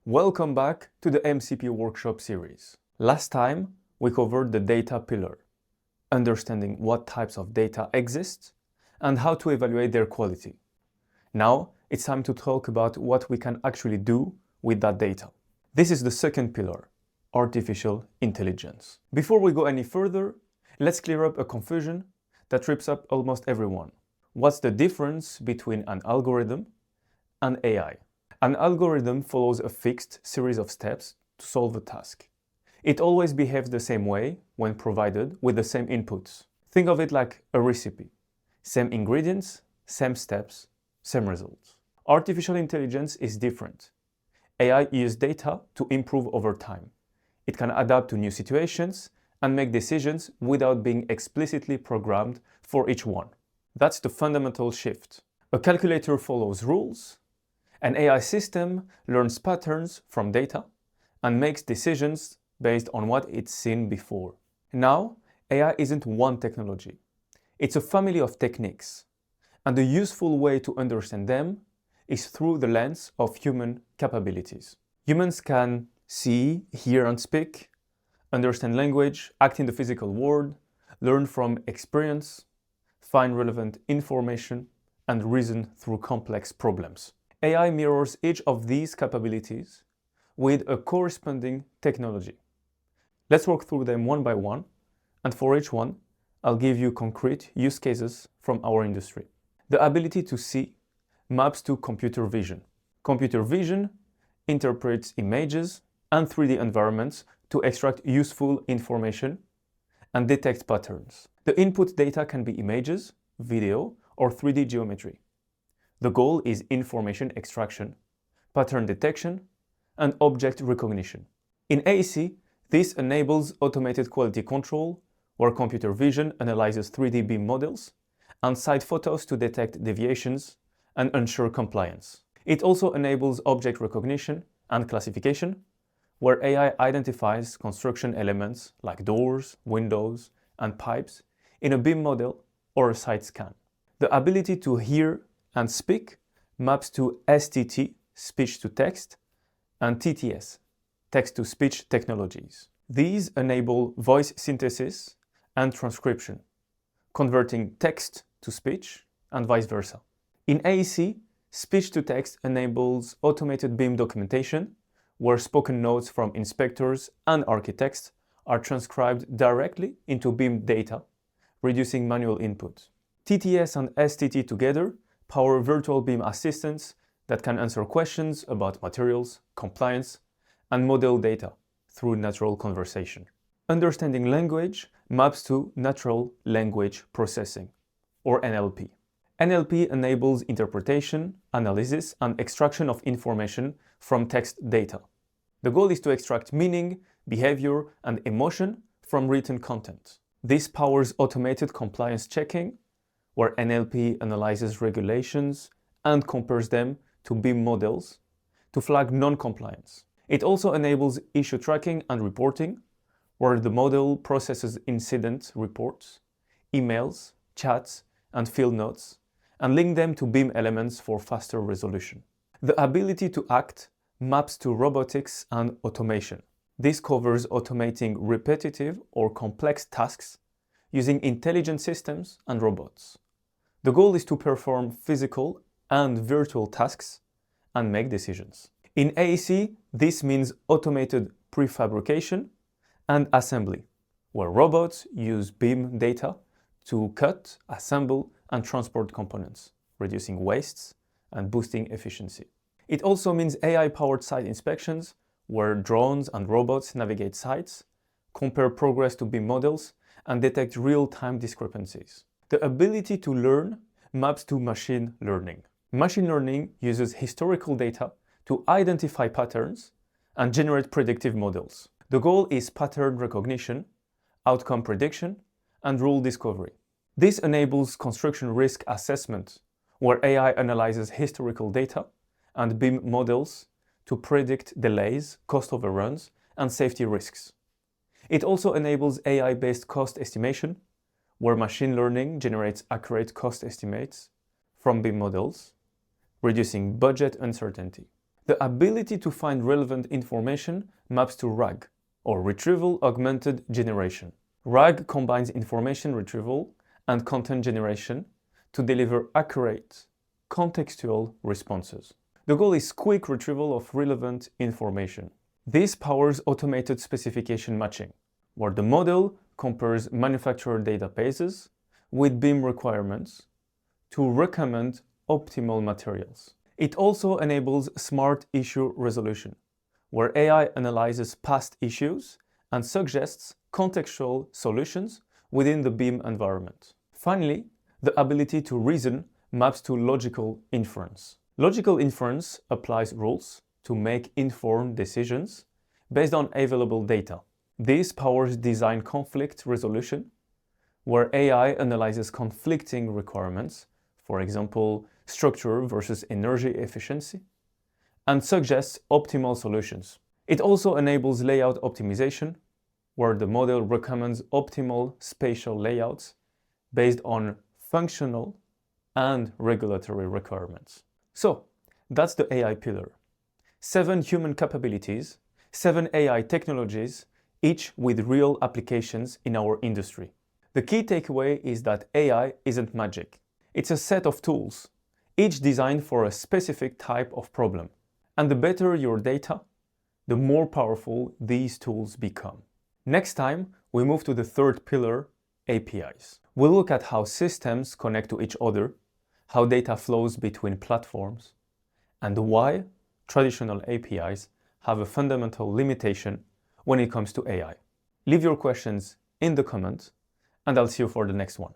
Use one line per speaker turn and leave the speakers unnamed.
Welcome back to the MCP Workshop series. Last time, we covered the data pillar, understanding what types of data exist and how to evaluate their quality. Now, it's time to talk about what we can actually do with that data. This is the second pillar, artificial intelligence. Before we go any further, let's clear up a confusion that trips up almost everyone. What's the difference between an algorithm and AI? An algorithm follows a fixed series of steps to solve a task. It always behaves the same way when provided with the same inputs. Think of it like a recipe. Same ingredients, same steps, same results. Artificial intelligence is different. AI uses data to improve over time. It can adapt to new situations and make decisions without being explicitly programmed for each one. That's the fundamental shift. A calculator follows rules. An AI system learns patterns from data and makes decisions based on what it's seen before. Now, AI isn't one technology. It's a family of techniques, and the useful way to understand them is through the lens of human capabilities. Humans can see, hear and speak, understand language, act in the physical world, learn from experience, find relevant information, and reason through complex problems. AI mirrors each of these capabilities with a corresponding technology. Let's work through them one by one, and for each one, I'll give you concrete use cases from our industry. The ability to see maps to computer vision. Computer vision interprets images and 3D environments to extract useful information and detect patterns. The input data can be images, video, or 3D geometry. The goal is information extraction, pattern detection, and object recognition. In AEC, this enables automated quality control, where computer vision analyzes 3D BIM models and site photos to detect deviations and ensure compliance. It also enables object recognition and classification, where AI identifies construction elements like doors, windows, and pipes in a BIM model or a site scan. The ability to hear and speak maps to STT, speech-to-text, and TTS, text-to-speech technologies. These enable voice synthesis and transcription, converting text to speech and vice versa. In AEC, speech-to-text enables automated BIM documentation, where spoken notes from inspectors and architects are transcribed directly into BIM data, reducing manual input. TTS and STT together power virtual BIM assistants that can answer questions about materials, compliance, and model data through natural conversation. Understanding language maps to natural language processing, or NLP. NLP enables interpretation, analysis, and extraction of information from text data. The goal is to extract meaning, behavior, and emotion from written content. This powers automated compliance checking, where NLP analyzes regulations and compares them to BIM models to flag non-compliance. It also enables issue tracking and reporting, where the model processes incident reports, emails, chats, and field notes, and link them to BIM elements for faster resolution. The ability to act maps to robotics and automation. This covers automating repetitive or complex tasks using intelligent systems and robots. The goal is to perform physical and virtual tasks and make decisions. In AEC, this means automated prefabrication and assembly, where robots use BIM data to cut, assemble, and transport components, reducing wastes and boosting efficiency. It also means AI-powered site inspections, where drones and robots navigate sites, compare progress to BIM models, and detect real-time discrepancies. The ability to learn maps to machine learning. Machine learning uses historical data to identify patterns and generate predictive models. The goal is pattern recognition, outcome prediction, and rule discovery. This enables construction risk assessment, where AI analyzes historical data and BIM models to predict delays, cost overruns, and safety risks. It also enables AI-based cost estimation, where machine learning generates accurate cost estimates from BIM models, reducing budget uncertainty. The ability to find relevant information maps to RAG, or Retrieval Augmented Generation. RAG combines information retrieval and content generation to deliver accurate, contextual responses. The goal is quick retrieval of relevant information. This powers automated specification matching, where the model compares manufacturer databases with BIM requirements to recommend optimal materials. It also enables smart issue resolution, where AI analyzes past issues and suggests contextual solutions within the BIM environment. Finally, the ability to reason maps to logical inference. Logical inference applies rules to make informed decisions based on available data. This powers design conflict resolution, where AI analyzes conflicting requirements, for example, structure versus energy efficiency, and suggests optimal solutions. It also enables layout optimization, where the model recommends optimal spatial layouts based on functional and regulatory requirements. So, that's the AI pillar. 7 human capabilities, 7 AI technologies, each with real applications in our industry. The key takeaway is that AI isn't magic. It's a set of tools, each designed for a specific type of problem. And the better your data, the more powerful these tools become. Next time, we move to the third pillar, APIs. We'll look at how systems connect to each other, how data flows between platforms, and why traditional APIs have a fundamental limitation when it comes to AI. Leave your questions in the comments, and I'll see you for the next one.